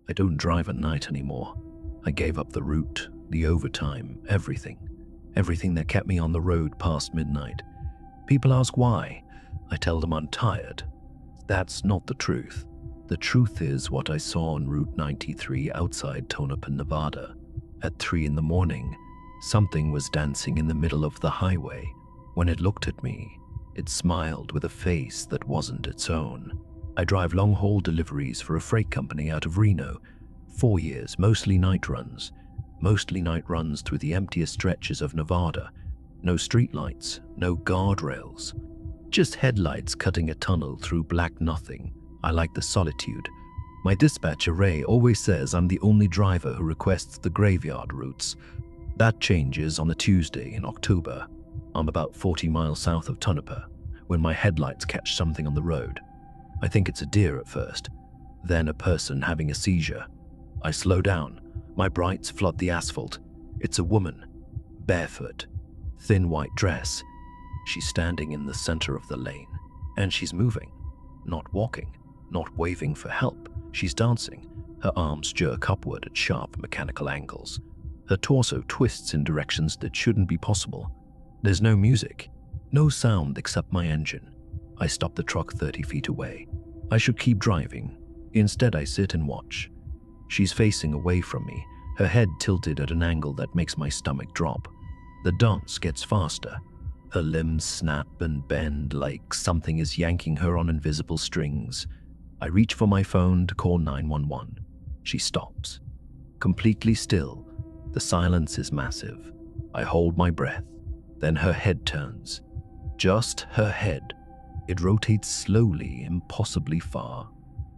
I don't drive at night anymore. I gave up the route, the overtime, everything. Everything that kept me on the road past midnight. People ask why. I tell them I'm tired. That's not the truth. The truth is what I saw on Route 93 outside Tonopah, Nevada. At 3 in the morning, something was dancing in the middle of the highway. When it looked at me, it smiled with a face that wasn't its own. I drive long-haul deliveries for a freight company out of Reno. 4 years, mostly night runs. Mostly night runs through the emptiest stretches of Nevada. No streetlights, no guardrails. Just headlights cutting a tunnel through black nothing. I like the solitude. My dispatcher, Ray, always says I'm the only driver who requests the graveyard routes. That changes on a Tuesday in October. I'm about 40 miles south of Tonopah when my headlights catch something on the road. I think it's a deer at first, then a person having a seizure. I slow down. My brights flood the asphalt. It's a woman, barefoot, thin white dress. She's standing in the center of the lane, and she's moving, not walking, not waving for help. She's dancing. Her arms jerk upward at sharp mechanical angles. Her torso twists in directions that shouldn't be possible. There's no music, no sound except my engine. I stop the truck 30 feet away. I should keep driving. Instead, I sit and watch. She's facing away from me, her head tilted at an angle that makes my stomach drop. The dance gets faster. Her limbs snap and bend like something is yanking her on invisible strings. I reach for my phone to call 911. She stops. Completely still. The silence is massive. I hold my breath. Then her head turns. Just her head. It rotates slowly, impossibly far,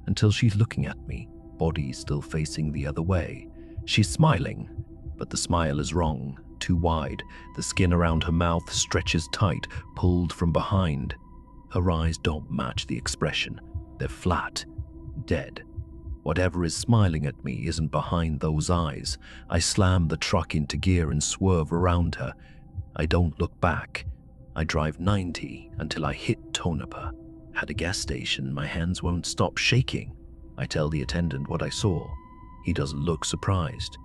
until she's looking at me, body still facing the other way. She's smiling, but the smile is wrong, too wide. The skin around her mouth stretches tight, pulled from behind. Her eyes don't match the expression. They're flat, dead. Whatever is smiling at me isn't behind those eyes. I slam the truck into gear and swerve around her. I don't look back. I drive 90 until I hit Tonopah. At a gas station, my hands won't stop shaking. I tell the attendant what I saw. He doesn't look surprised.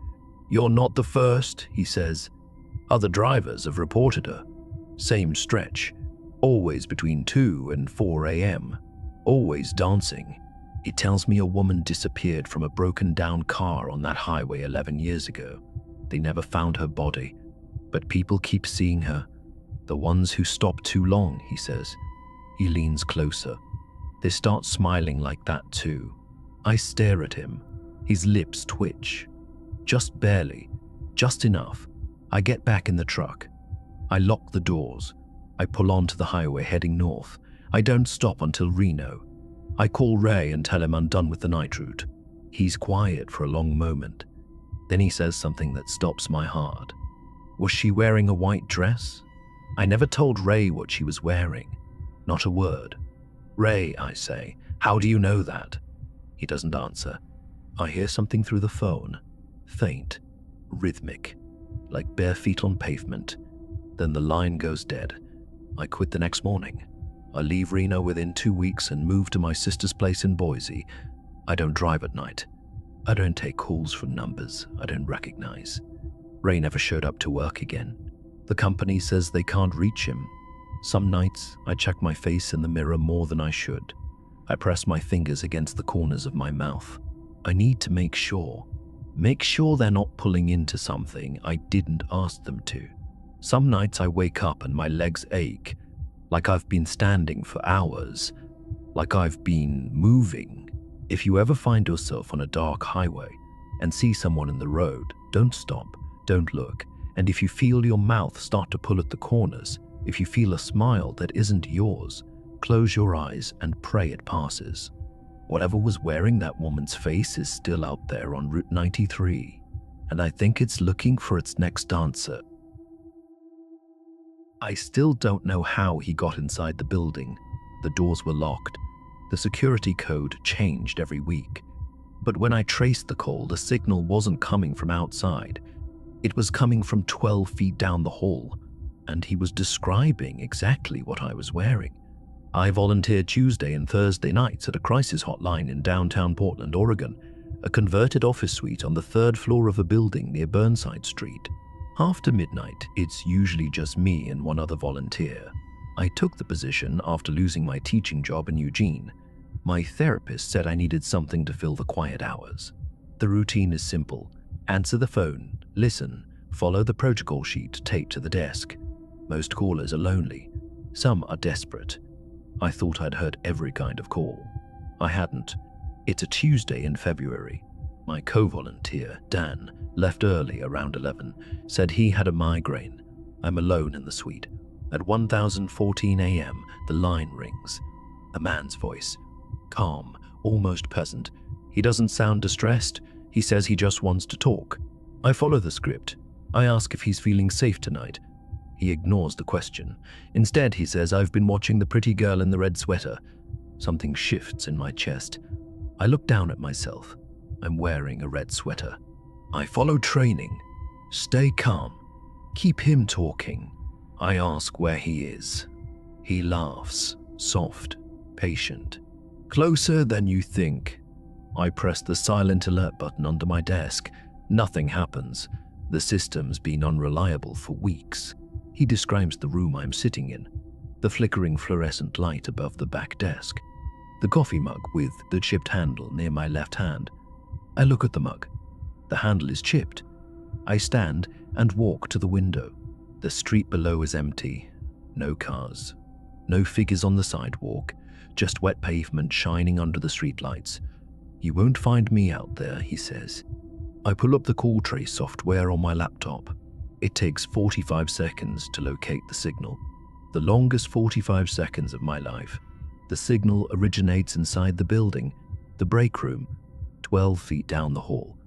"You're not the first," he says. "Other drivers have reported her. Same stretch. Always between 2 and 4 a.m. Always dancing." He tells me a woman disappeared from a broken-down car on that highway 11 years ago. They never found her body, but people keep seeing her. The ones who stop too long, he says. He leans closer. They start smiling like that too. I stare at him. His lips twitch. Just barely. Just enough. I get back in the truck. I lock the doors. I pull onto the highway heading north. I don't stop until Reno. I call Ray and tell him I'm done with the night route. He's quiet for a long moment. Then he says something that stops my heart. Was she wearing a white dress? I never told Ray what she was wearing. Not a word. "Ray," I say, "how do you know that?" He doesn't answer. I hear something through the phone. Faint, rhythmic, like bare feet on pavement. Then the line goes dead. I quit the next morning. I leave Reno within 2 weeks and move to my sister's place in Boise. I don't drive at night. I don't take calls from numbers I don't recognize. Ray never showed up to work again. The company says they can't reach him. Some nights, I check my face in the mirror more than I should. I press my fingers against the corners of my mouth. I need to make sure. Make sure they're not pulling into something I didn't ask them to. Some nights I wake up and my legs ache, like I've been standing for hours, like I've been moving. If you ever find yourself on a dark highway and see someone in the road, don't stop, don't look. And if you feel your mouth start to pull at the corners, if you feel a smile that isn't yours, close your eyes and pray it passes. Whatever was wearing that woman's face is still out there on Route 93, and I think it's looking for its next dancer. I still don't know how he got inside the building. The doors were locked. The security code changed every week. But when I traced the call, the signal wasn't coming from outside. It was coming from 12 feet down the hall, and he was describing exactly what I was wearing. I volunteered Tuesday and Thursday nights at a crisis hotline in downtown Portland, Oregon. a converted office suite on the third floor of a building near Burnside Street. After midnight, it's usually just me and one other volunteer. I took the position after losing my teaching job in Eugene. My therapist said I needed something to fill the quiet hours. The routine is simple. Answer the phone, listen, follow the protocol sheet taped to the desk. Most callers are lonely. Some are desperate. I thought I'd heard every kind of call. I hadn't. It's a Tuesday in February. My co-volunteer, Dan, left early around 11, said he had a migraine. I'm alone in the suite. At 1014 a.m., the line rings. A man's voice. Calm, almost pleasant. He doesn't sound distressed. He says he just wants to talk. I follow the script. I ask if he's feeling safe tonight. He ignores the question. Instead, he says, I've been watching the pretty girl in the red sweater. Something shifts in my chest. I look down at myself. I'm wearing a red sweater. I follow training. Stay calm. Keep him talking. I ask where he is. He laughs, soft, patient. Closer than you think. I press the silent alert button under my desk. Nothing happens. The system's been unreliable for weeks. He describes the room I'm sitting in. The flickering fluorescent light above the back desk. The coffee mug with the chipped handle near my left hand. I look at the mug. The handle is chipped. I stand and walk to the window. The street below is empty. No cars. No figures on the sidewalk. Just wet pavement shining under the streetlights. You won't find me out there, he says. I pull up the call trace software on my laptop. It takes 45 seconds to locate the signal. The longest 45 seconds of my life. The signal originates inside the building, the break room, 12 feet down the hall.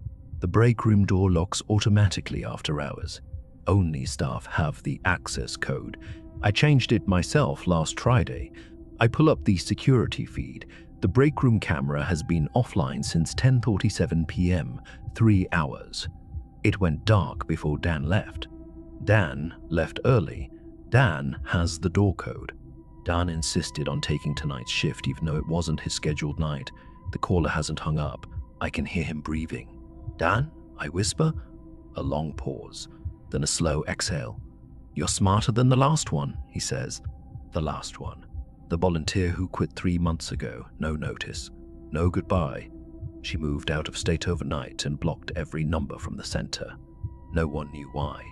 The break room door locks automatically after hours. Only staff have the access code. I changed it myself last Friday. I pull up the security feed. The break room camera has been offline since 10:47 p.m., 3 hours. It went dark before Dan left. Dan left early. Dan has the door code. Dan insisted on taking tonight's shift even though it wasn't his scheduled night. The caller hasn't hung up. I can hear him breathing. Dan? I whisper. A long pause, then a slow exhale. You're smarter than the last one, he says. The last one. The volunteer who quit 3 months ago, no notice, no goodbye. She moved out of state overnight and blocked every number from the center. No one knew why.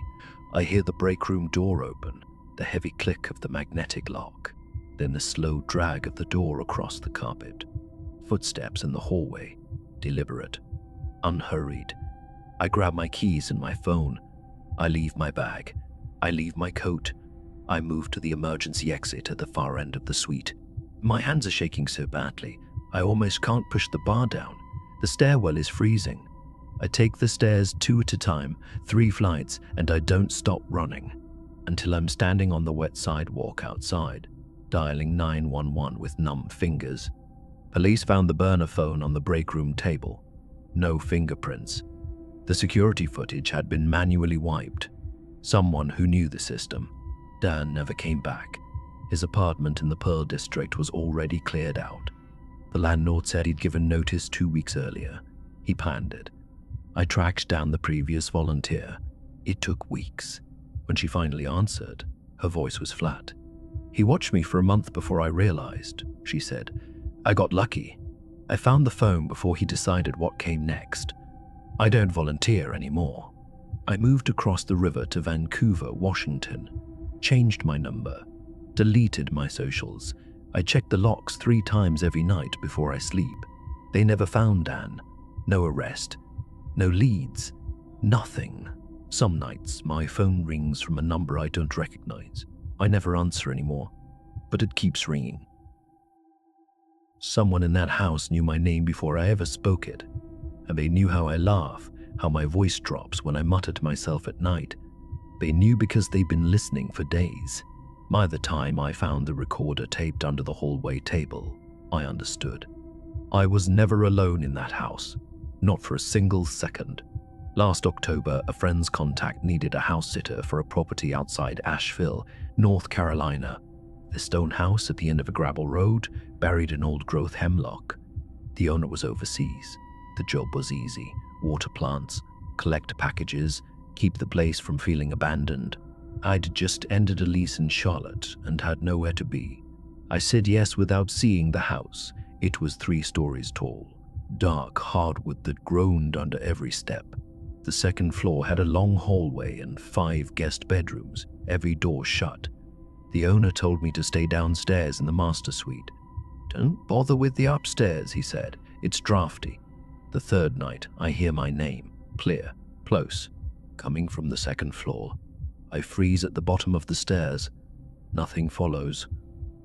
I hear the break room door open, the heavy click of the magnetic lock, then the slow drag of the door across the carpet. Footsteps in the hallway, deliberate, unhurried. I grab my keys and my phone. I leave my bag. I leave my coat. I move to the emergency exit at the far end of the suite. My hands are shaking so badly, I almost can't push the bar down. The stairwell is freezing. I take the stairs 2 at a time, 3 flights, and I don't stop running until I'm standing on the wet sidewalk outside, dialing 911 with numb fingers. Police found the burner phone on the break room table. No fingerprints. The security footage had been manually wiped. Someone who knew the system. Dan never came back. His apartment in the Pearl District was already cleared out. The landlord said he'd given notice 2 weeks earlier. He planned it. I tracked down the previous volunteer. It took weeks. When she finally answered, her voice was flat. He watched me for a month before I realized, she said. I got lucky. I found the phone before he decided what came next. I don't volunteer anymore. I moved across the river to Vancouver, Washington. Changed my number, deleted my socials. I checked the locks 3 times every night before I sleep. They never found Dan. No arrest. No leads. Nothing. Some nights, my phone rings from a number I don't recognize. I never answer anymore, but it keeps ringing. Someone in that house knew my name before I ever spoke it, and they knew how I laugh, how my voice drops when I mutter to myself at night. They knew because they'd been listening for days. By the time I found the recorder taped under the hallway table, I understood. I was never alone in that house, not for a single second. Last October, a friend's contact needed a house sitter for a property outside Asheville, North Carolina. The stone house at the end of a gravel road, buried in old-growth hemlock. The owner was overseas. The job was easy: water plants, collect packages, keep the place from feeling abandoned. I'd just ended a lease in Charlotte and had nowhere to be. I said yes without seeing the house. It was 3 stories tall, dark hardwood that groaned under every step. The second floor had a long hallway and 5 guest bedrooms, every door shut. The owner told me to stay downstairs in the master suite. "Don't bother with the upstairs," he said. "It's drafty." The third night, I hear my name, clear, close, coming from the second floor. I freeze at the bottom of the stairs. Nothing follows.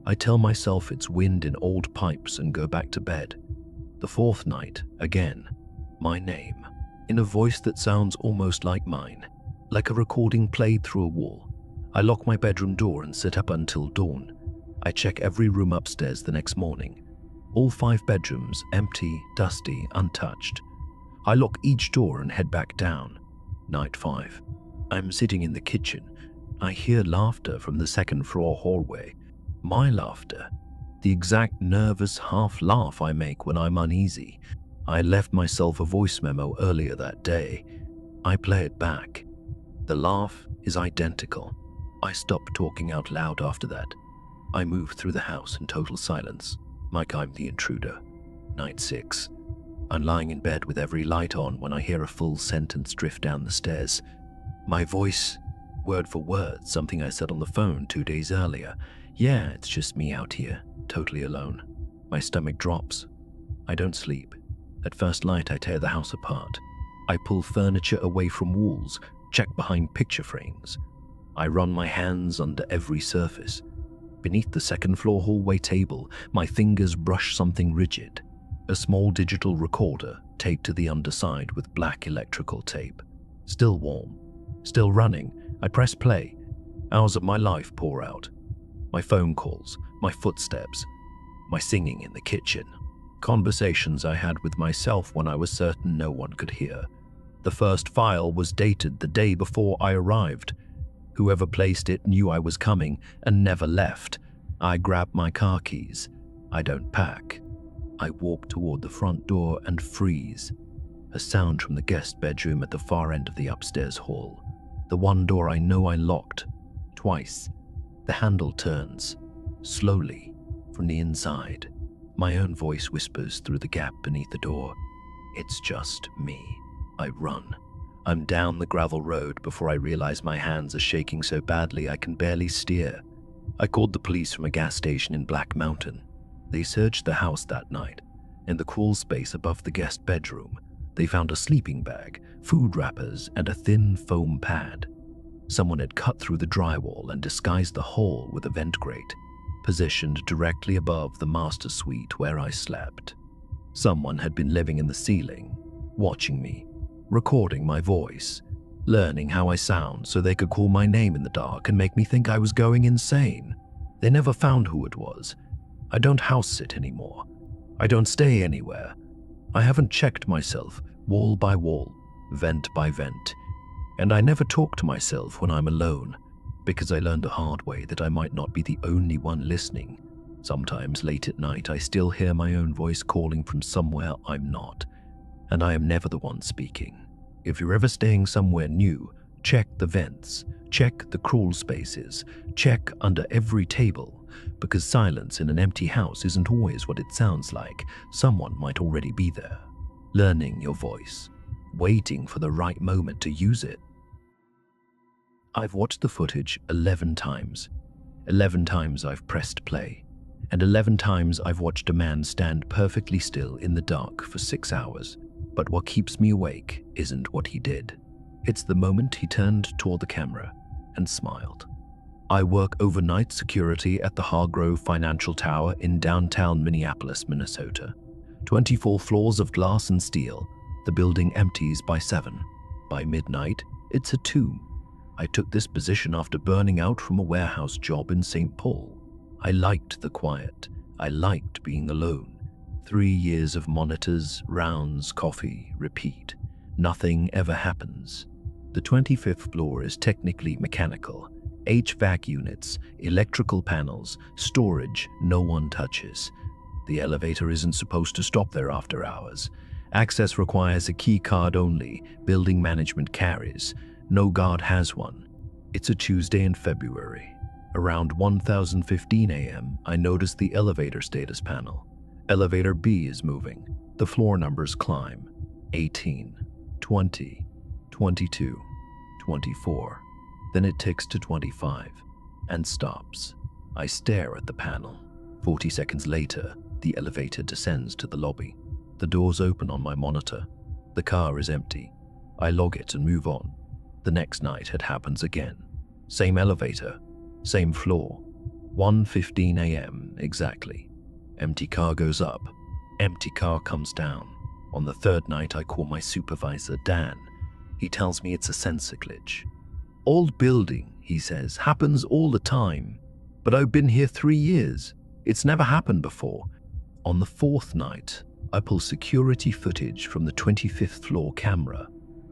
I tell myself it's wind in old pipes and go back to bed. The fourth night, again, my name, in a voice that sounds almost like mine, like a recording played through a wall. I lock my bedroom door and sit up until dawn. I check every room upstairs the next morning. All 5 bedrooms, empty, dusty, untouched. I lock each door and head back down. Night 5. I'm sitting in the kitchen. I hear laughter from the second floor hallway. My laughter. The exact nervous half laugh I make when I'm uneasy. I left myself a voice memo earlier that day. I play it back. The laugh is identical. I stop talking out loud after that. I move through the house in total silence, like I'm the intruder. Night 6. I'm lying in bed with every light on when I hear a full sentence drift down the stairs. My voice, word for word, something I said on the phone 2 days earlier. Yeah, it's just me out here, totally alone. My stomach drops. I don't sleep. At first light, I tear the house apart. I pull furniture away from walls, check behind picture frames. I run my hands under every surface. Beneath the second floor hallway table, my fingers brush something rigid. A small digital recorder taped to the underside with black electrical tape. Still warm. Still running. I press play. Hours of my life pour out. My phone calls, my footsteps, my singing in the kitchen. Conversations I had with myself when I was certain no one could hear. The first file was dated the day before I arrived. Whoever placed it knew I was coming and never left. I grab my car keys. I don't pack. I walk toward the front door and freeze. A sound from the guest bedroom at the far end of the upstairs hall. The one door I know I locked. Twice. The handle turns. Slowly. From the inside. My own voice whispers through the gap beneath the door. It's just me. I run. I'm down the gravel road before I realize my hands are shaking so badly I can barely steer. I called the police from a gas station in Black Mountain. They searched the house that night. In the crawl space above the guest bedroom, they found a sleeping bag, food wrappers, and a thin foam pad. Someone had cut through the drywall and disguised the hole with a vent grate, positioned directly above the master suite where I slept. Someone had been living in the ceiling, watching me, recording my voice, learning how I sound so they could call my name in the dark and make me think I was going insane. They never found who it was. I don't house sit anymore. I don't stay anywhere. I haven't checked myself wall by wall, vent by vent. And I never talk to myself when I'm alone, because I learned the hard way that I might not be the only one listening. Sometimes late at night, I still hear my own voice calling from somewhere I'm not, and I am never the one speaking. If you're ever staying somewhere new, check the vents, check the crawl spaces, check under every table, because silence in an empty house isn't always what it sounds like. Someone might already be there, learning your voice, waiting for the right moment to use it. I've watched the footage 11 times. 11 times I've pressed play. And 11 times I've watched a man stand perfectly still in the dark for 6 hours. But what keeps me awake isn't what he did. It's the moment he turned toward the camera and smiled. I work overnight security at the Hargrove Financial Tower in downtown Minneapolis, Minnesota. 24 floors of glass and steel. The building empties by 7. By midnight, it's a tomb. I took this position after burning out from a warehouse job in St. Paul. I liked the quiet. I liked being alone. 3 years of monitors, rounds, coffee, repeat. Nothing ever happens. The 25th floor is technically mechanical. HVAC units, electrical panels, storage no one touches. The elevator isn't supposed to stop there after hours. Access requires a key card only. Building management carries. No guard has one. It's a Tuesday in February. Around 10:15 a.m., I notice the elevator status panel. Elevator B is moving. The floor numbers climb. 18, 20, 22, 24. Then it ticks to 25 and stops. I stare at the panel. 40 seconds later, the elevator descends to the lobby. The doors open on my monitor. The car is empty. I log it and move on. The next night it happens again. Same elevator, same floor. 1:15 a.m. exactly. Empty car goes up. Empty car comes down. On the third night, I call my supervisor, Dan. He tells me it's a sensor glitch. Old building, he says, happens all the time. But I've been here 3 years. It's never happened before. On the fourth night, I pull security footage from the 25th floor camera.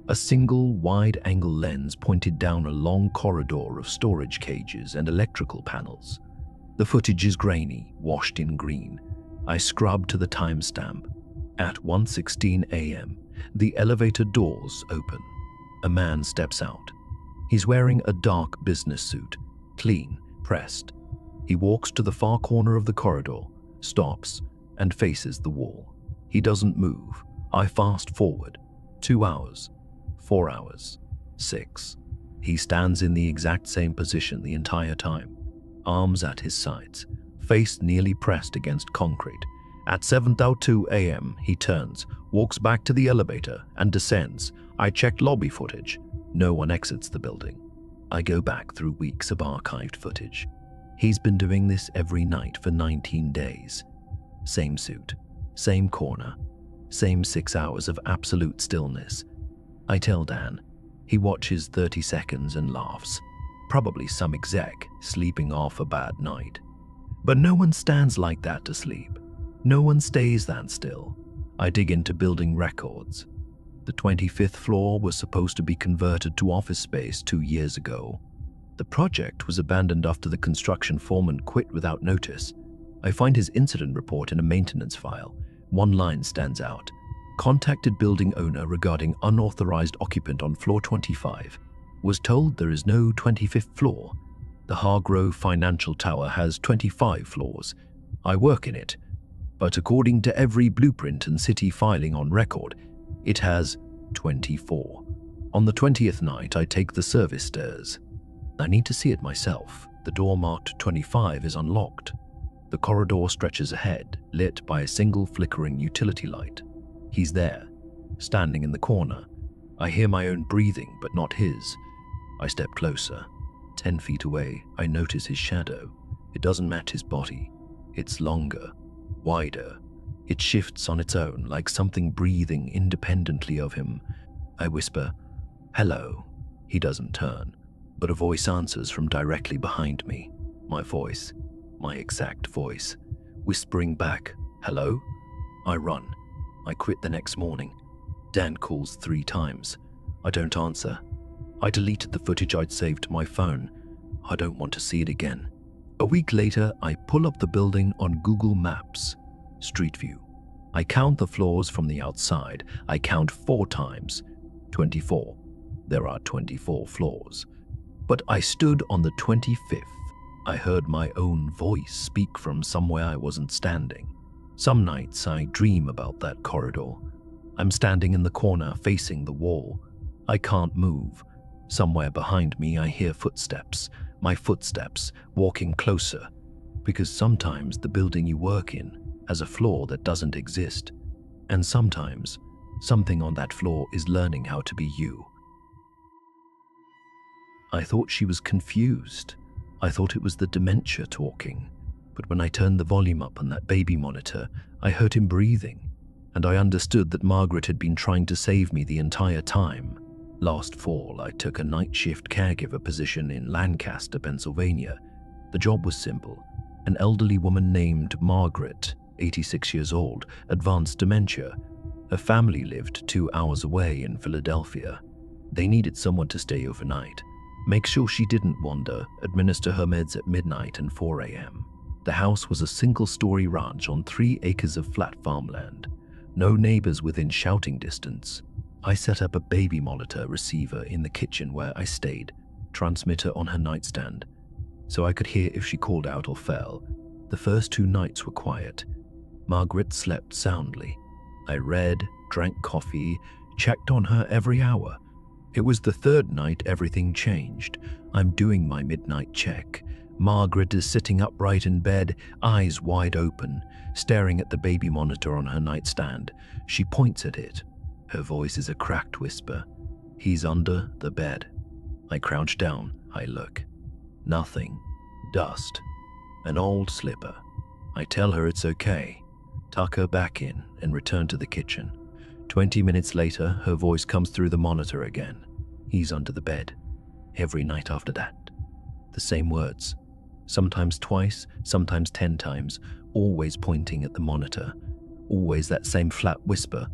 A single wide-angle lens pointed down a long corridor of storage cages and electrical panels. The footage is grainy, washed in green. I scrub to the timestamp. At 1:16 a.m., the elevator doors open. A man steps out. He's wearing a dark business suit, clean, pressed. He walks to the far corner of the corridor, stops, and faces the wall. He doesn't move. I fast forward. 2 hours, 4 hours, 6. He stands in the exact same position the entire time, arms at his sides, face nearly pressed against concrete. At 7:02 a.m., he turns, walks back to the elevator, and descends. I checked lobby footage. No one exits the building. I go back through weeks of archived footage. He's been doing this every night for 19 days. Same suit, same corner, same 6 hours of absolute stillness. I tell Dan. He watches 30 seconds and laughs. Probably some exec sleeping off a bad night. But no one stands like that to sleep. No one stays that still. I dig into building records. The 25th floor was supposed to be converted to office space 2 years ago. The project was abandoned after the construction foreman quit without notice. I find his incident report in a maintenance file. One line stands out. Contacted building owner regarding unauthorized occupant on floor 25. Was told there is no 25th floor. The Hargrove Financial Tower has 25 floors. I work in it. But according to every blueprint and city filing on record, it has 24. On the 20th night, I take the service stairs. I need to see it myself. The door marked 25 is unlocked. The corridor stretches ahead, lit by a single flickering utility light. He's there, standing in the corner. I hear my own breathing, but not his. I step closer. 10 feet away, I notice his shadow. It doesn't match his body. It's longer, wider. It shifts on its own, like something breathing independently of him. I whisper, "Hello." He doesn't turn, but a voice answers from directly behind me. My voice, my exact voice, whispering back, "Hello?" I run. I quit the next morning. Dan calls 3 times. I don't answer. I deleted the footage I'd saved to my phone. I don't want to see it again. A week later, I pull up the building on Google Maps. Street view. I count the floors from the outside. I count 4 times. 24. There are 24 floors. But I stood on the 25th. I heard my own voice speak from somewhere I wasn't standing. Some nights I dream about that corridor. I'm standing in the corner facing the wall. I can't move. Somewhere behind me I hear footsteps. My footsteps walking closer. Because sometimes the building you work in has a floor that doesn't exist. And sometimes something on that floor is learning how to be you. I thought she was confused. I thought it was the dementia talking. But when I turned the volume up on that baby monitor, I heard him breathing, and I understood that Margaret had been trying to save me the entire time. Last fall, I took a night shift caregiver position in Lancaster, Pennsylvania. The job was simple. An elderly woman named Margaret, 86 years old, advanced dementia. Her family lived 2 hours away in Philadelphia. They needed someone to stay overnight, make sure she didn't wander, administer her meds at midnight and 4 a.m. The house was a single-story ranch on 3 acres of flat farmland. No neighbors within shouting distance. I set up a baby monitor receiver in the kitchen where I stayed, transmitter on her nightstand, so I could hear if she called out or fell. The first 2 nights were quiet. Margaret slept soundly. I read, drank coffee, checked on her every hour. It was the 3rd night everything changed. I'm doing my midnight check. Margaret is sitting upright in bed, eyes wide open, staring at the baby monitor on her nightstand. She points at it. Her voice is a cracked whisper. "He's under the bed." I crouch down. I look. Nothing. Dust. An old slipper. I tell her it's okay, tuck her back in, and return to the kitchen. 20 minutes later, her voice comes through the monitor again. "He's under the bed." Every night after that. The same words. Sometimes twice, sometimes 10 times, always pointing at the monitor. Always that same flat whisper.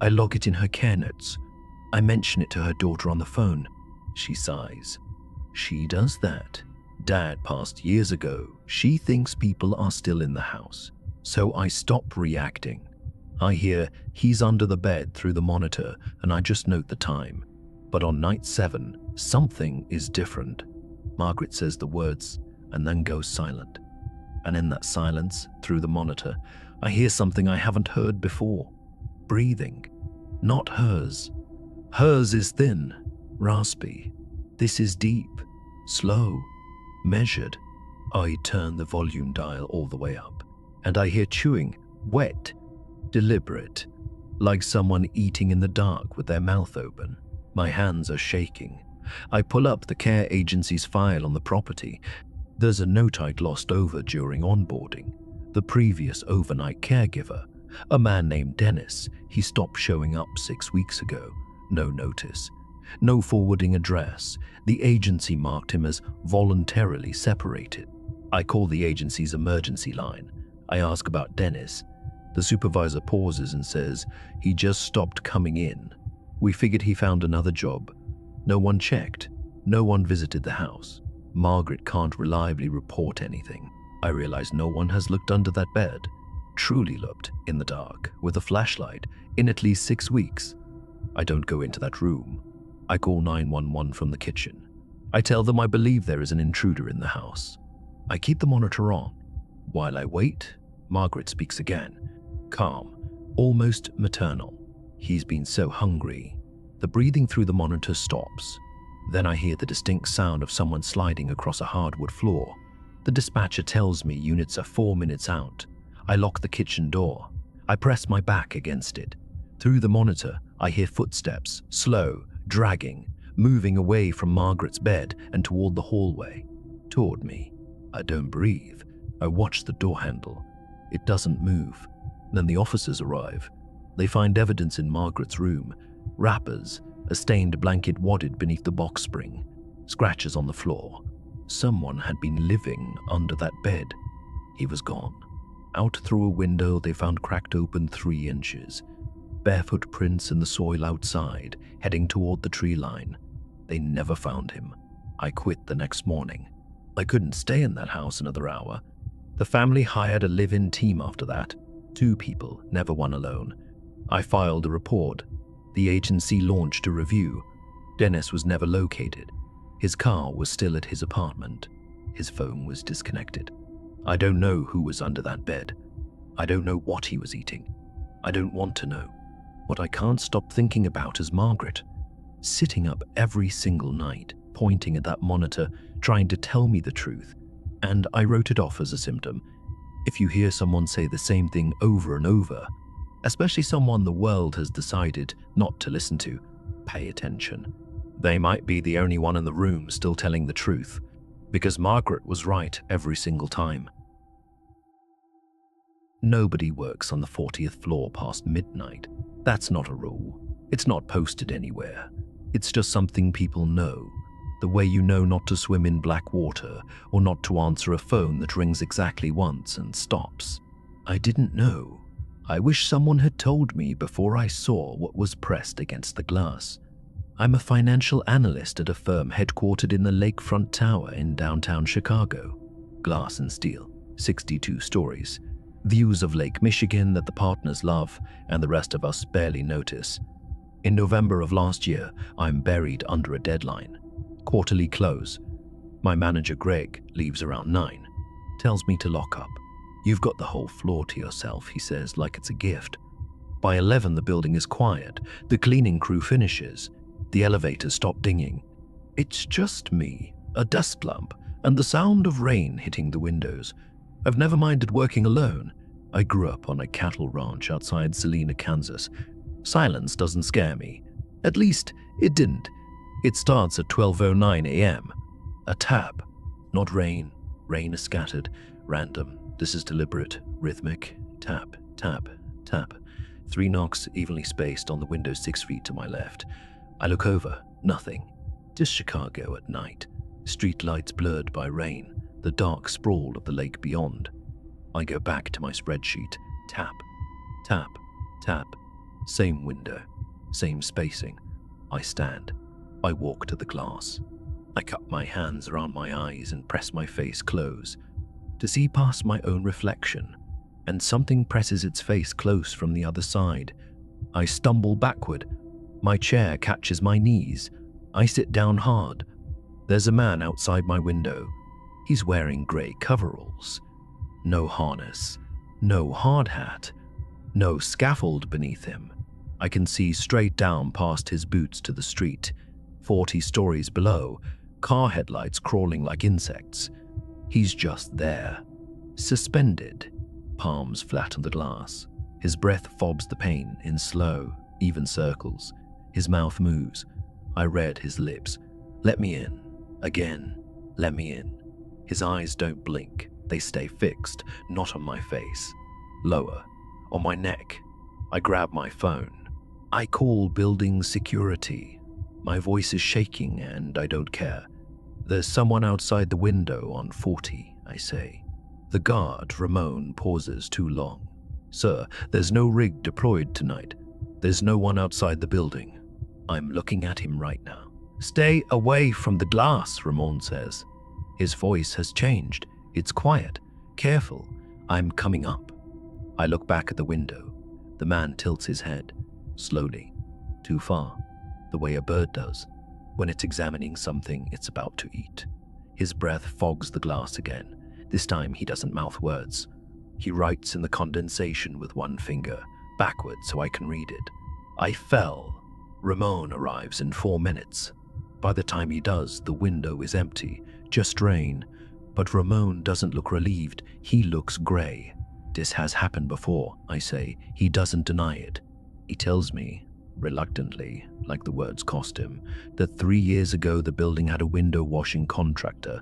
I log it in her care notes. I mention it to her daughter on the phone. She sighs. She does that. Dad passed years ago. She thinks people are still in the house. So I stop reacting. I hear "he's under the bed" through the monitor, and I just note the time. But on night 7, something is different. Margaret says the words and then goes silent. And in that silence, through the monitor, I hear something I haven't heard before. Breathing. Not hers. Hers is thin, raspy. This is deep, slow, measured. I turn the volume dial all the way up, and I hear chewing, wet, deliberate, like someone eating in the dark with their mouth open. My hands are shaking. I pull up the care agency's file on the property. There's a note I'd lost over during onboarding. The previous overnight caregiver, a man named Dennis, he stopped showing up 6 weeks ago. No notice. No forwarding address. The agency marked him as voluntarily separated. I call the agency's emergency line. I ask about Dennis. The supervisor pauses and says he just stopped coming in. We figured he found another job. No one checked. No one visited the house. Margaret can't reliably report anything. I realize no one has looked under that bed, truly looked in the dark with a flashlight in at least 6 weeks. I don't go into that room. I call 911 from the kitchen. I tell them I believe there is an intruder in the house. I keep the monitor on. While I wait, Margaret speaks again, calm, almost maternal. He's been so hungry. The breathing through the monitor stops. Then I hear the distinct sound of someone sliding across a hardwood floor. The dispatcher tells me units are 4 minutes out. I lock the kitchen door. I press my back against it. Through the monitor, I hear footsteps, slow, dragging, moving away from Margaret's bed and toward the hallway, toward me. I don't breathe. I watch the door handle. It doesn't move. Then the officers arrive. They find evidence in Margaret's room, wrappers, a stained blanket wadded beneath the box spring, scratches on the floor. Someone had been living under that bed. He was gone. Out through a window, they found cracked open 3 inches. Barefoot prints in the soil outside, heading toward the tree line. They never found him. I quit the next morning. I couldn't stay in that house another hour. The family hired a live-in team after that. 2 people, never one alone. I filed a report. The agency launched a review. Dennis was never located. His car was still at his apartment. His phone was disconnected. I don't know who was under that bed. I don't know what he was eating. I don't want to know. What I can't stop thinking about is Margaret, sitting up every single night, pointing at that monitor, trying to tell me the truth. And I wrote it off as a symptom. If you hear someone say the same thing over and over, especially someone the world has decided not to listen to, pay attention. They might be the only one in the room still telling the truth, because Margaret was right every single time. Nobody works on the 40th floor past midnight. That's not a rule. It's not posted anywhere. It's just something people know. The way you know not to swim in black water or not to answer a phone that rings exactly once and stops. I didn't know. I wish someone had told me before I saw what was pressed against the glass. I'm a financial analyst at a firm headquartered in the Lakefront Tower in downtown Chicago. Glass and steel, 62 stories. Views of Lake Michigan that the partners love and the rest of us barely notice. In November of last year, I'm buried under a deadline. Quarterly close. My manager Greg leaves around 9, tells me to lock up. You've got the whole floor to yourself, he says, like it's a gift. By 11, the building is quiet. The cleaning crew finishes. The elevators stop dinging. It's just me, a desk lamp, and the sound of rain hitting the windows. I've never minded working alone. I grew up on a cattle ranch outside Salina, Kansas. Silence doesn't scare me. At least, it didn't. It starts at 12:09 a.m. A tap. Not rain. Rain is scattered. Random. This is deliberate. Rhythmic. Tap, tap, tap. 3 knocks evenly spaced on the window 6 feet to my left. I look over. Nothing. Just Chicago at night. Street lights blurred by rain. The dark sprawl of the lake beyond. I go back to my spreadsheet. Tap, tap, tap. Same window. Same spacing. I stand. I walk to the glass. I cup my hands around my eyes and press my face close to see past my own reflection, and something presses its face close from the other side. I stumble backward. My chair catches my knees. I sit down hard. There's a man outside my window. He's wearing grey coveralls. No harness. No hard hat. No scaffold beneath him. I can see straight down past his boots to the street. 40 stories below, car headlights crawling like insects. He's just there, suspended, palms flat on the glass. His breath fobs the pain in slow, even circles. His mouth moves. I read his lips. Let me in. Again. Let me in. His eyes don't blink. They stay fixed, not on my face. Lower, on my neck. I grab my phone. I call building security. My voice is shaking and I don't care. There's someone outside the window on 40, I say. The guard, Ramon, pauses too long. Sir, there's no rig deployed tonight. There's no one outside the building. I'm looking at him right now. Stay away from the glass, Ramon says. His voice has changed. It's quiet, careful. I'm coming up. I look back at the window. The man tilts his head, slowly, too far, the way a bird does when it's examining something it's about to eat. His breath fogs the glass again. This time he doesn't mouth words. He writes in the condensation with one finger, backward so I can read it. I fell. Ramon arrives in 4 minutes. By the time he does, the window is empty, just rain. But Ramon doesn't look relieved. He looks grey. This has happened before, I say. He doesn't deny it. He tells me, reluctantly, like the words cost him, that 3 years ago the building had a window washing contractor,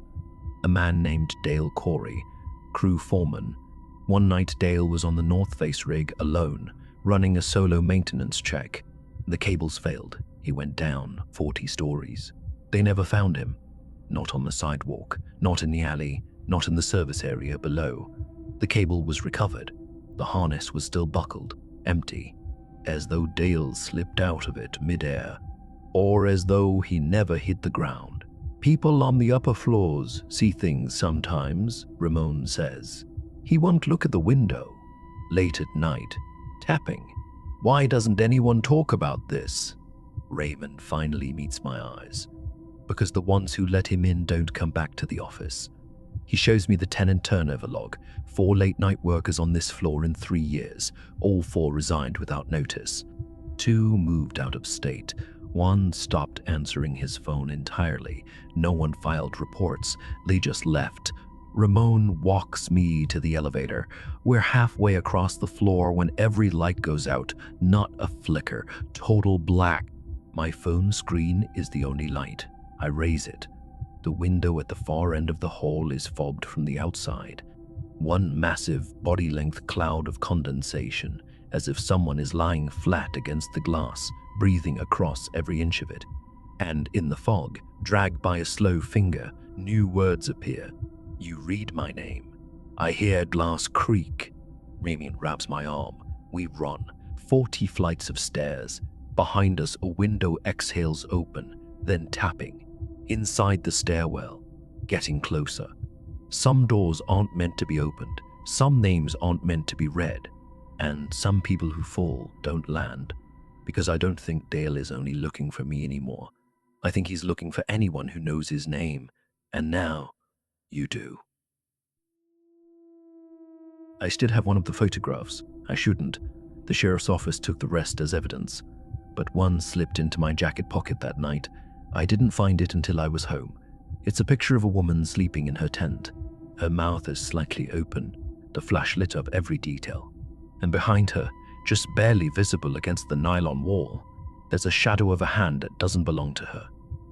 a man named Dale Corey, crew foreman. One night Dale was on the North Face rig alone, running a solo maintenance check. The cables failed. He went down 40 stories. They never found him. Not on the sidewalk, not in the alley, not in the service area below. The cable was recovered. The harness was still buckled, empty, as though Dale slipped out of it midair, or as though he never hit the ground. People on the upper floors see things sometimes, Ramon says. He won't look at the window. Late at night, tapping. Why doesn't anyone talk about this? Raymond finally meets my eyes. Because the ones who let him in don't come back to the office. He shows me the tenant turnover log. 4 late-night workers on this floor in 3 years. All 4 resigned without notice. 2 moved out of state. 1 stopped answering his phone entirely. No one filed reports. They just left. Ramon walks me to the elevator. We're halfway across the floor when every light goes out. Not a flicker. Total black. My phone screen is the only light. I raise it. The window at the far end of the hall is fobbed from the outside. One massive body-length cloud of condensation, as if someone is lying flat against the glass, breathing across every inch of it. And in the fog, dragged by a slow finger, new words appear. You read my name. I hear glass creak. Raymond grabs my arm. We run. 40 flights of stairs. Behind us, a window exhales open, then tapping. Inside the stairwell, getting closer. Some doors aren't meant to be opened. Some names aren't meant to be read, and some people who fall don't land, because I don't think Dale is only looking for me anymore. I think he's looking for anyone who knows his name, and now you do. I still have one of the photographs. I shouldn't. The sheriff's office took the rest as evidence, but one slipped into my jacket pocket that night. I didn't find it until I was home. It's a picture of a woman sleeping in her tent. Her mouth is slightly open, the flash lit up every detail. And behind her, just barely visible against the nylon wall, there's a shadow of a hand that doesn't belong to her.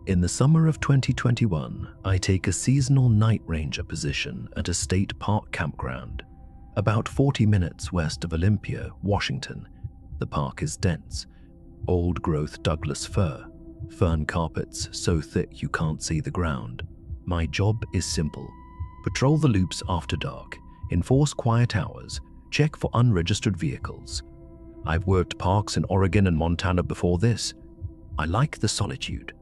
In the summer of 2021, I take a seasonal night ranger position at a state park campground, about 40 minutes west of Olympia, Washington. The park is dense, old-growth Douglas fir, fern carpets so thick you can't see the ground. My job is simple: patrol the loops after dark, enforce quiet hours, check for unregistered vehicles. I've worked parks in Oregon and Montana before this. I like the solitude.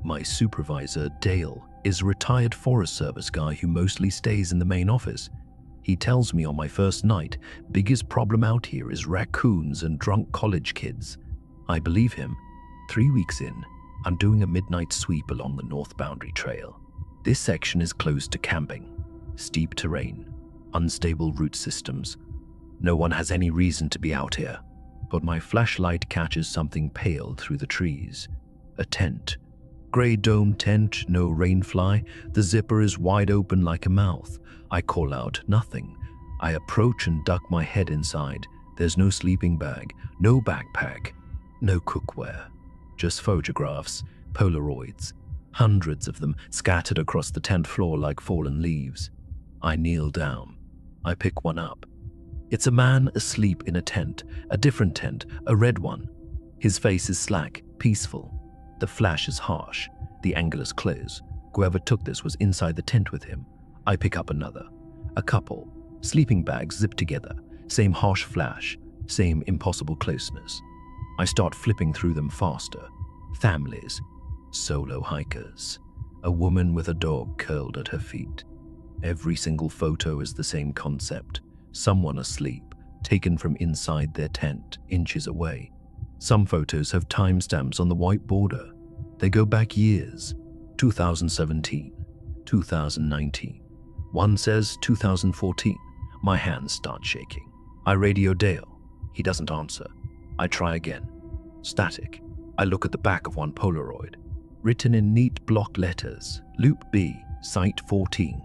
My supervisor, Dale, is a retired Forest Service guy who mostly stays in the main office. He tells me on my first night, biggest problem out here is raccoons and drunk college kids. I believe him. 3 weeks in, I'm doing a midnight sweep along the North Boundary Trail. This section is closed to camping. Steep terrain, unstable root systems. No one has any reason to be out here, but my flashlight catches something pale through the trees. A tent. Grey dome tent, no rainfly. The zipper is wide open like a mouth. I call out, nothing. I approach and duck my head inside. There's no sleeping bag, no backpack, no cookware. Just photographs, Polaroids, hundreds of them scattered across the tent floor like fallen leaves. I kneel down. I pick one up. It's a man asleep in a tent, a different tent, a red one. His face is slack, peaceful. The flash is harsh. The angle is close. Whoever took this was inside the tent with him. I pick up another. A couple. Sleeping bags zipped together. Same harsh flash. Same impossible closeness. I start flipping through them faster. Families. Solo hikers. A woman with a dog curled at her feet. Every single photo is the same concept. Someone asleep, taken from inside their tent, inches away. Some photos have timestamps on the white border. They go back years. 2017, 2019. One says 2014. My hands start shaking. I radio Dale. He doesn't answer. I try again. Static. I look at the back of one Polaroid. Written in neat block letters. Loop B, Site 14.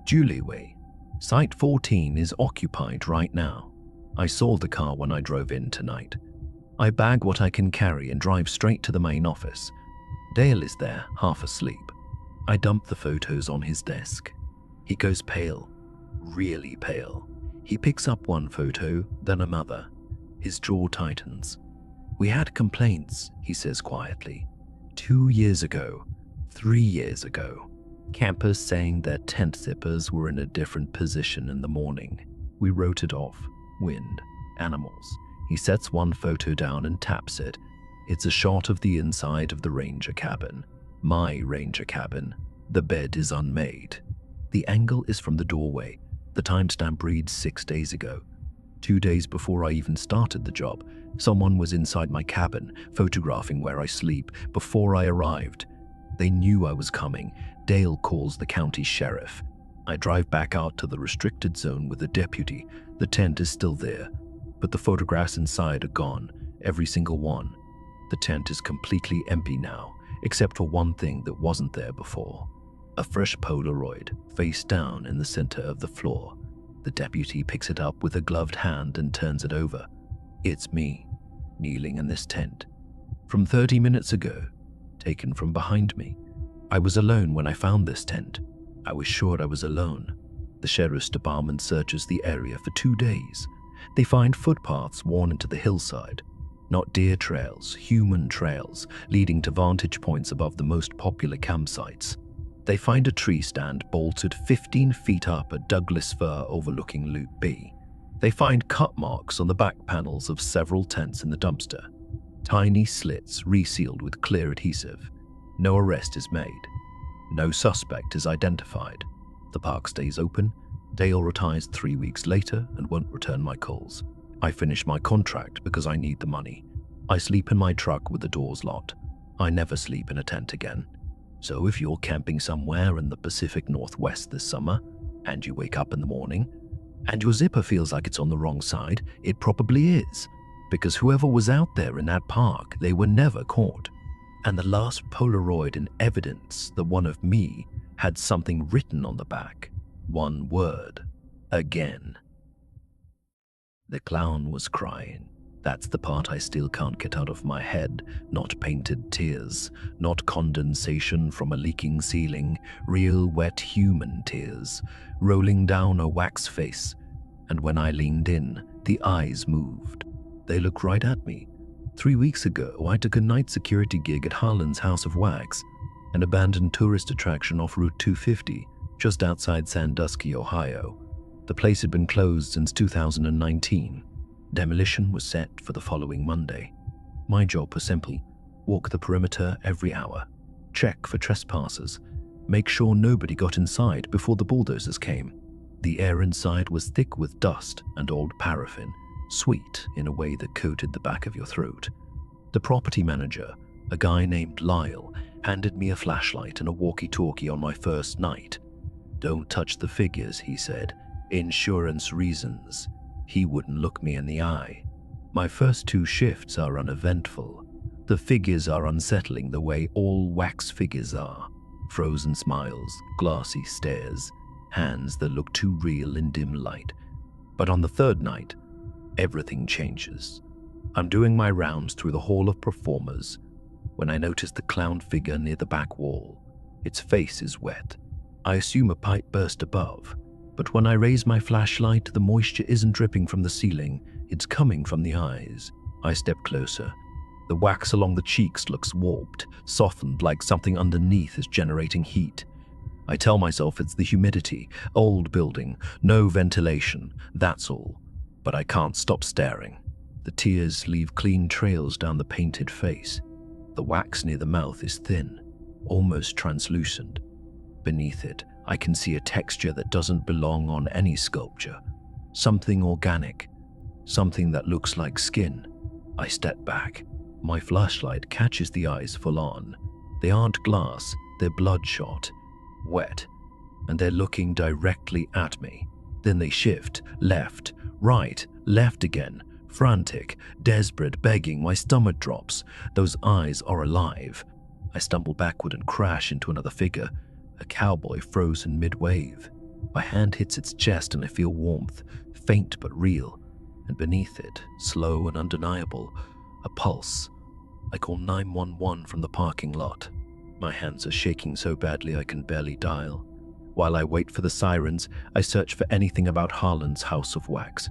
Julie Way. Site 14 is occupied right now. I saw the car when I drove in tonight. I bag what I can carry and drive straight to the main office. Dale is there, half asleep. I dump the photos on his desk. He goes pale, really pale. He picks up one photo, then another. His jaw tightens. We had complaints, he says quietly. 2 years ago, 3 years ago. Campers saying their tent zippers were in a different position in the morning. We wrote it off. Wind. Animals. He sets one photo down and taps it. It's a shot of the inside of the ranger cabin. My ranger cabin. The bed is unmade. The angle is from the doorway. The timestamp reads 6 days ago. 2 days before I even started the job, someone was inside my cabin, photographing where I sleep, before I arrived. They knew I was coming. Dale calls the county sheriff. I drive back out to the restricted zone with the deputy. The tent is still there, but the photographs inside are gone, every single one. The tent is completely empty now, except for one thing that wasn't there before. A fresh Polaroid, face down in the center of the floor. The deputy picks it up with a gloved hand and turns it over. It's me, kneeling in this tent. From 30 minutes ago, taken from behind me. I was alone when I found this tent. I was sure I was alone. The sheriff's department searches the area for 2 days. They find footpaths worn into the hillside. Not deer trails, human trails, leading to vantage points above the most popular campsites. They find a tree stand bolted 15 feet up a Douglas fir overlooking Loop B. They find cut marks on the back panels of several tents in the dumpster. Tiny slits resealed with clear adhesive. No arrest is made. No suspect is identified. The park stays open. Dale retires 3 weeks later and won't return my calls. I finish my contract because I need the money. I sleep in my truck with the doors locked. I never sleep in a tent again. So if you're camping somewhere in the Pacific Northwest this summer, and you wake up in the morning, and your zipper feels like it's on the wrong side, it probably is. Because whoever was out there in that park, they were never caught. And the last Polaroid in evidence that one of me had something written on the back. One word. Again. The clown was crying. That's the part I still can't get out of my head. Not painted tears, not condensation from a leaking ceiling, real wet human tears, rolling down a wax face. And when I leaned in, the eyes moved. They looked right at me. 3 weeks ago, I took a night security gig at Harlan's House of Wax, an abandoned tourist attraction off Route 250, just outside Sandusky, Ohio. The place had been closed since 2019. Demolition was set for the following Monday. My job was simple: walk the perimeter every hour, check for trespassers, make sure nobody got inside before the bulldozers came. The air inside was thick with dust and old paraffin, sweet in a way that coated the back of your throat. The property manager, a guy named Lyle, handed me a flashlight and a walkie-talkie on my first night. "Don't touch the figures," he said. "Insurance reasons." He wouldn't look me in the eye. My first 2 shifts are uneventful. The figures are unsettling the way all wax figures are. Frozen smiles, glassy stares, hands that look too real in dim light. But on the 3rd night, everything changes. I'm doing my rounds through the Hall of Performers when I notice the clown figure near the back wall. Its face is wet. I assume a pipe burst above, but when I raise my flashlight, the moisture isn't dripping from the ceiling, it's coming from the eyes. I step closer. The wax along the cheeks looks warped, softened like something underneath is generating heat. I tell myself it's the humidity, old building, no ventilation, that's all. But I can't stop staring. The tears leave clean trails down the painted face. The wax near the mouth is thin, almost translucent. Beneath it, I can see a texture that doesn't belong on any sculpture. Something organic, something that looks like skin. I step back. My flashlight catches the eyes full on. They aren't glass, they're bloodshot, wet, and they're looking directly at me. Then they shift, left, right, left again, frantic, desperate, begging. My stomach drops. Those eyes are alive. I stumble backward and crash into another figure, a cowboy frozen mid-wave. My hand hits its chest and I feel warmth, faint but real, and beneath it, slow and undeniable, a pulse. I call 911 from the parking lot. My hands are shaking so badly I can barely dial. While I wait for the sirens, I search for anything about Harlan's House of Wax.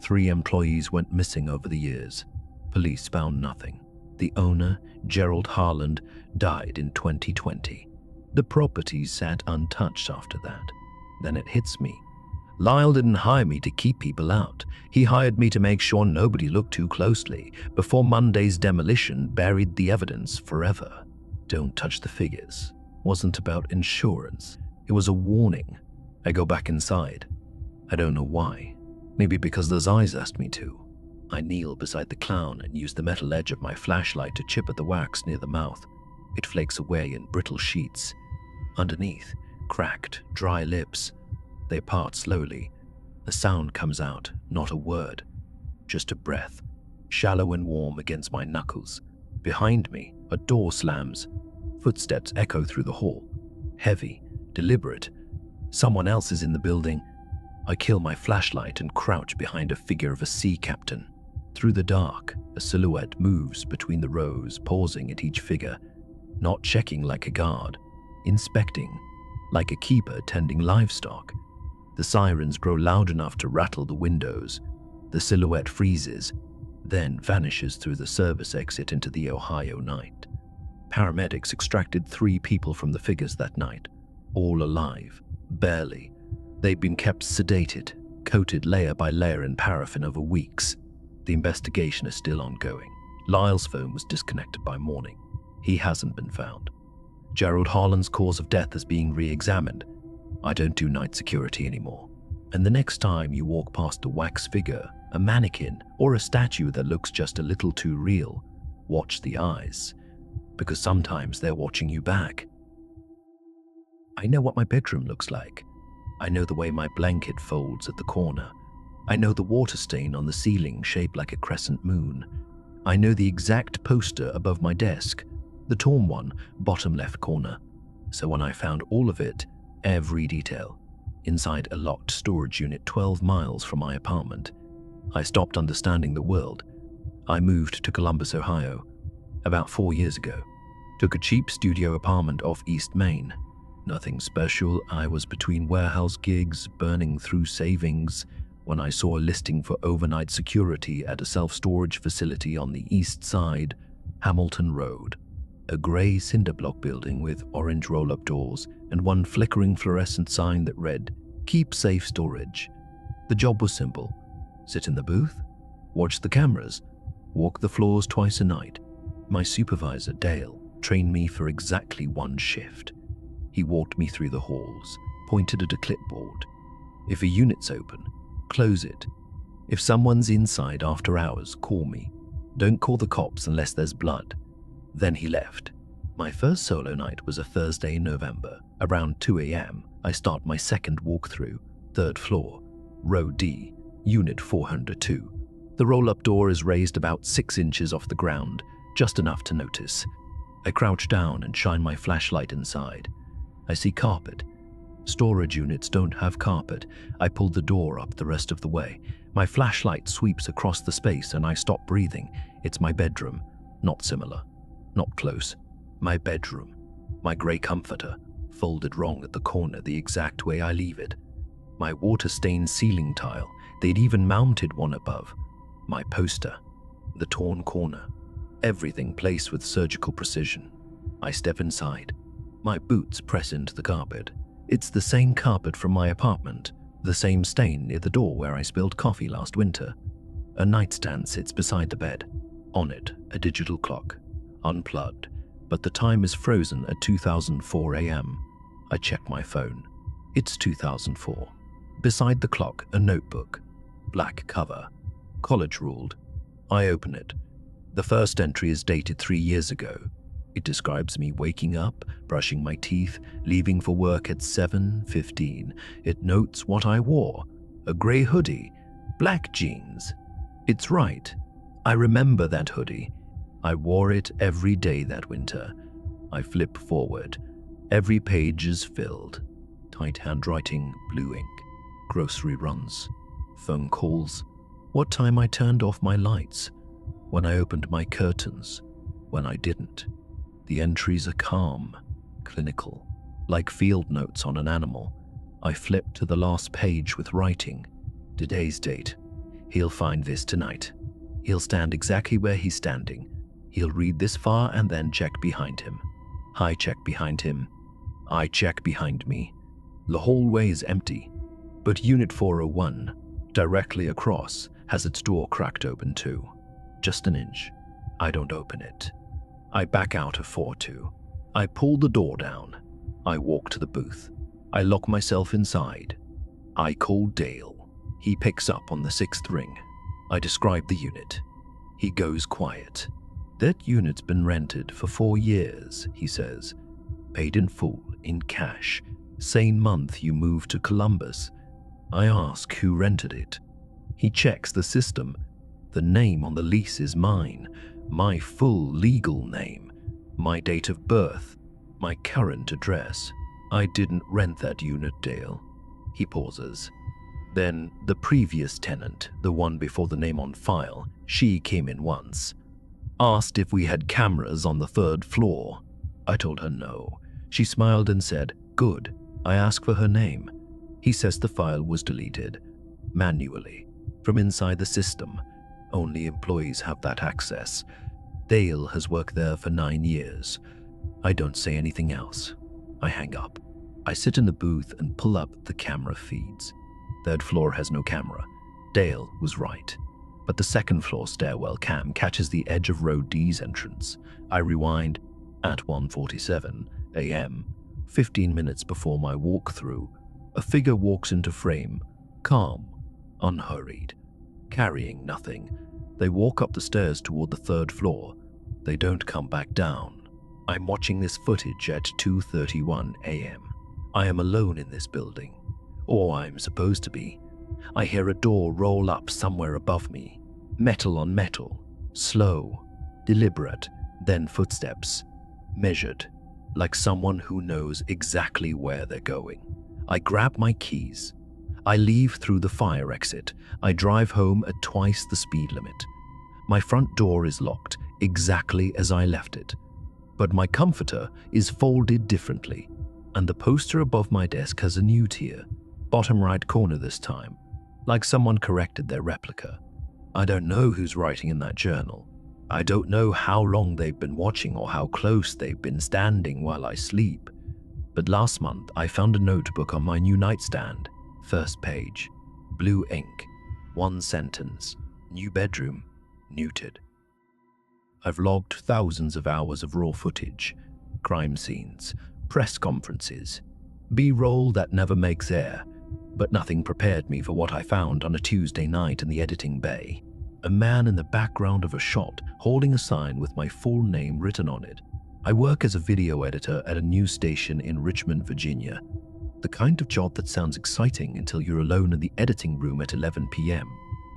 3 employees went missing over the years. Police found nothing. The owner, Gerald Harlan, died in 2020. The property sat untouched after that. Then it hits me. Lyle didn't hire me to keep people out. He hired me to make sure nobody looked too closely before Monday's demolition buried the evidence forever. "Don't touch the figures" wasn't about insurance. It was a warning. I go back inside. I don't know why. Maybe because those eyes asked me to. I kneel beside the clown and use the metal edge of my flashlight to chip at the wax near the mouth. It flakes away in brittle sheets. Underneath, cracked, dry lips. They part slowly. A sound comes out, not a word. Just a breath, shallow and warm against my knuckles. Behind me, a door slams. Footsteps echo through the hall. Heavy, deliberate. Someone else is in the building. I kill my flashlight and crouch behind a figure of a sea captain. Through the dark, a silhouette moves between the rows, pausing at each figure. Not checking like a guard. Inspecting, like a keeper tending livestock. The sirens grow loud enough to rattle the windows. The silhouette freezes, then vanishes through the service exit into the Ohio night. Paramedics extracted 3 people from the figures that night, all alive, barely. They'd been kept sedated, coated layer by layer in paraffin over weeks. The investigation is still ongoing. Lyle's phone was disconnected by morning. He hasn't been found. Gerald Harlan's cause of death is being re-examined. I don't do night security anymore. And the next time you walk past a wax figure, a mannequin, or a statue that looks just a little too real, watch the eyes, because sometimes they're watching you back. I know what my bedroom looks like. I know the way my blanket folds at the corner. I know the water stain on the ceiling shaped like a crescent moon. I know the exact poster above my desk, the torn one, bottom left corner. So when I found all of it, every detail, inside a locked storage unit 12 miles from my apartment, I stopped understanding the world. I moved to Columbus, Ohio, about 4 years ago. Took a cheap studio apartment off East Main. Nothing special. I was between warehouse gigs, burning through savings, when I saw a listing for overnight security at a self-storage facility on the east side, Hamilton Road. A gray cinder block building with orange roll-up doors and one flickering fluorescent sign that read, "Keep safe storage." The job was simple. Sit in the booth, watch the cameras, walk the floors twice a night. My supervisor, Dale, trained me for exactly one shift. He walked me through the halls, pointed at a clipboard. If a unit's open, close it. If someone's inside after hours, call me. Don't call the cops unless there's blood. Then he left. My first solo night was a Thursday in November. Around 2 a.m., I start my second walkthrough, 3rd floor, row D, unit 402. The roll-up door is raised about 6 inches off the ground, just enough to notice. I crouch down and shine my flashlight inside. I see carpet. Storage units don't have carpet. I pull the door up the rest of the way. My flashlight sweeps across the space and I stop breathing. It's my bedroom. Not similar. Not close. My bedroom. My grey comforter, folded wrong at the corner the exact way I leave it. My water-stained ceiling tile. They'd even mounted one above. My poster. The torn corner. Everything placed with surgical precision. I step inside. My boots press into the carpet. It's the same carpet from my apartment, the same stain near the door where I spilled coffee last winter. A nightstand sits beside the bed. On it, a digital clock, unplugged, but the time is frozen at 2004 a.m. I check my phone. It's 2004. Beside the clock, a notebook, black cover, college ruled. I open it. The first entry is dated 3 years ago. It describes me waking up, brushing my teeth, leaving for work at 7:15. It notes what I wore, a grey hoodie, black jeans. It's right. I remember that hoodie. I wore it every day that winter. I flip forward. Every page is filled. Tight handwriting, blue ink, grocery runs, phone calls, what time I turned off my lights, when I opened my curtains, when I didn't. The entries are calm, clinical, like field notes on an animal. I flip to the last page with writing. Today's date. He'll find this tonight. He'll stand exactly where he's standing. He'll read this far and then check behind him. I check behind him. I check behind me. The hallway is empty, but Unit 401, directly across, has its door cracked open too. Just an inch. I don't open it. I back out of 4-2. I pull the door down. I walk to the booth. I lock myself inside. I call Dale. He picks up on the 6th ring. I describe the unit. He goes quiet. That unit's been rented for 4 years, he says. Paid in full, in cash. Same month you moved to Columbus. I ask who rented it. He checks the system. The name on the lease is mine. My full legal name, my date of birth, my current address. I didn't rent that unit, Dale. He pauses. Then the previous tenant, the one before the name on file, she came in once. Asked if we had cameras on the 3rd floor. I told her no. She smiled and said, "Good." I asked for her name. He says the file was deleted, manually, from inside the system. Only employees have that access. Dale has worked there for 9 years. I don't say anything else. I hang up. I sit in the booth and pull up the camera feeds. 3rd floor has no camera. Dale was right. But the 2nd floor stairwell cam catches the edge of row D's entrance. I rewind. At 1:47 a.m., 15 minutes before my walkthrough, a figure walks into frame, Calm, unhurried, carrying nothing. They walk up the stairs toward the third floor. They don't come back down. I'm watching this footage at 2:31 a.m. I am alone in this building, or I'm supposed to be. I hear a door roll up somewhere above me. Metal on metal, slow, deliberate, then footsteps, measured, like someone who knows exactly where they're going. I grab my keys. I leave through the fire exit. I drive home at twice the speed limit. My front door is locked, exactly as I left it. But my comforter is folded differently, and the poster above my desk has a new tier, bottom right corner this time, like someone corrected their replica. I don't know who's writing in that journal. I don't know how long they've been watching or how close they've been standing while I sleep. But last month, I found a notebook on my new nightstand. First page, blue ink, one sentence, new bedroom, neutered. I've logged thousands of hours of raw footage, crime scenes, press conferences, B-roll that never makes air, but nothing prepared me for what I found on a Tuesday night in the editing bay. A man in the background of a shot holding a sign with my full name written on it. I work as a video editor at a news station in Richmond, Virginia. The kind of job that sounds exciting until you're alone in the editing room at 11 p.m.,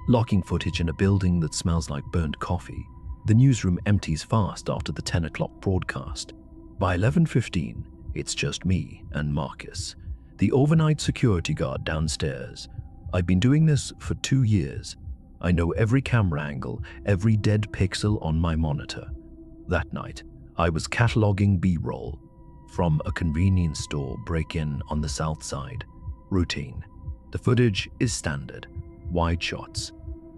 locking footage in a building that smells like burnt coffee. The newsroom empties fast after the 10 o'clock broadcast. By 11:15, it's just me and Marcus, the overnight security guard downstairs. I've been doing this for 2 years. I know every camera angle, every dead pixel on my monitor. That night, I was cataloging B-roll from a convenience store break-in on the south side. Routine. The footage is standard. Wide shots.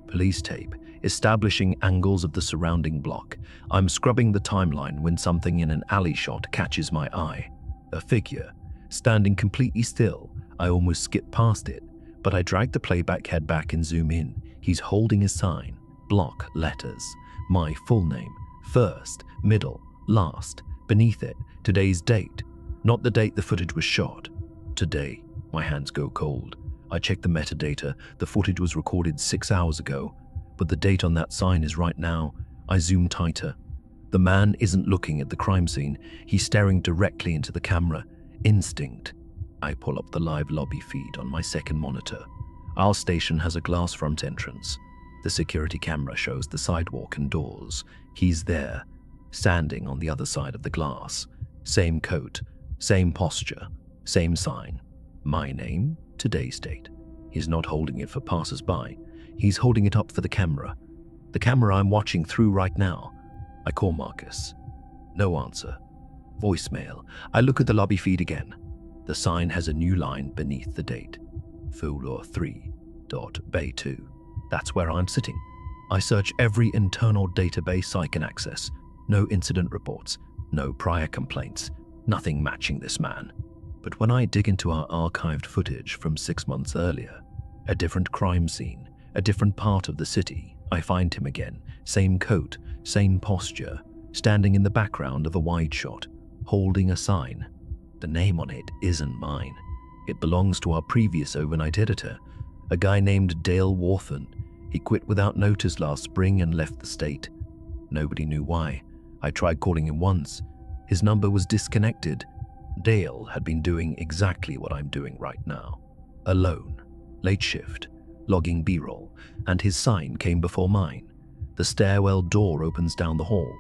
Police tape, establishing angles of the surrounding block. I'm scrubbing the timeline when something in an alley shot catches my eye. A figure, standing completely still. I almost skip past it, but I drag the playback head back and zoom in. He's holding a sign, block letters, my full name, first, middle, last, beneath it, today's date, not the date the footage was shot. Today, my hands go cold. I check the metadata. The footage was recorded 6 hours ago, but the date on that sign is right now. I zoom tighter. The man isn't looking at the crime scene. He's staring directly into the camera. Instinct. I pull up the live lobby feed on my second monitor. Our station has a glass front entrance. The security camera shows the sidewalk and doors. He's there, standing on the other side of the glass. Same coat, same posture, same sign. My name, today's date. He's not holding it for passers-by. He's holding it up for the camera. The camera I'm watching through right now. I call Marcus. No answer. Voicemail. I look at the lobby feed again. The sign has a new line beneath the date. Fulor 3. Bay 2. That's where I'm sitting. I search every internal database I can access. No incident reports, no prior complaints, nothing matching this man. But when I dig into our archived footage from 6 months earlier, a different crime scene, a different part of the city, I find him again. Same coat, same posture, standing in the background of a wide shot, holding a sign. The name on it isn't mine. It belongs to our previous overnight editor, a guy named Dale Warthen. He quit without notice last spring and left the state. Nobody knew why. I tried calling him once. His number was disconnected. Dale had been doing exactly what I'm doing right now. Alone, late shift, logging B-roll, and his sign came before mine. The stairwell door opens down the hall,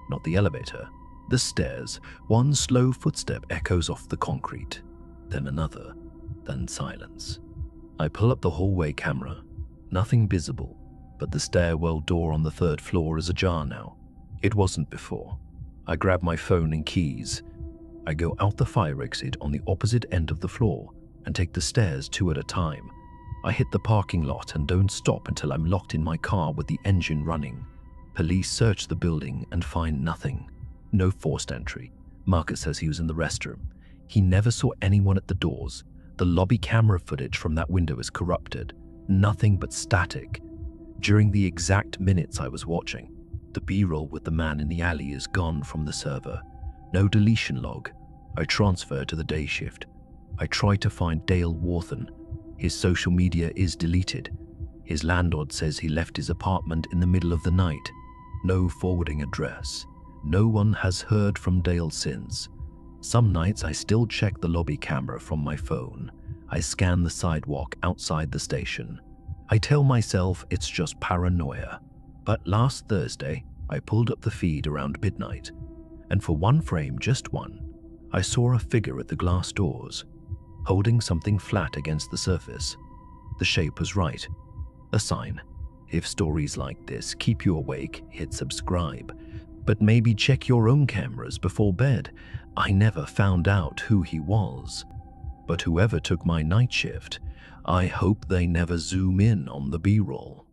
not the elevator. The stairs, one slow footstep echoes off the concrete, then another, then silence. I pull up the hallway camera. Nothing visible, but the stairwell door on the third floor is ajar now. It wasn't before. I grab my phone and keys. I go out the fire exit on the opposite end of the floor and take the stairs 2 at a time. I hit the parking lot and don't stop until I'm locked in my car with the engine running. Police search the building and find nothing. No forced entry. Marcus says he was in the restroom. He never saw anyone at the doors. The lobby camera footage from that window is corrupted. Nothing but static. During the exact minutes I was watching, the B-roll with the man in the alley is gone from the server. No deletion log. I transfer to the day shift. I try to find Dale Warthen. His social media is deleted. His landlord says he left his apartment in the middle of the night. No forwarding address. No one has heard from Dale since. Some nights I still check the lobby camera from my phone. I scan the sidewalk outside the station. I tell myself it's just paranoia. But last Thursday, I pulled up the feed around midnight, and for one frame, just one, I saw a figure at the glass doors, holding something flat against the surface. The shape was right. A sign. If stories like this keep you awake, hit subscribe. But maybe check your own cameras before bed. I never found out who he was. But whoever took my night shift, I hope they never zoom in on the B-roll.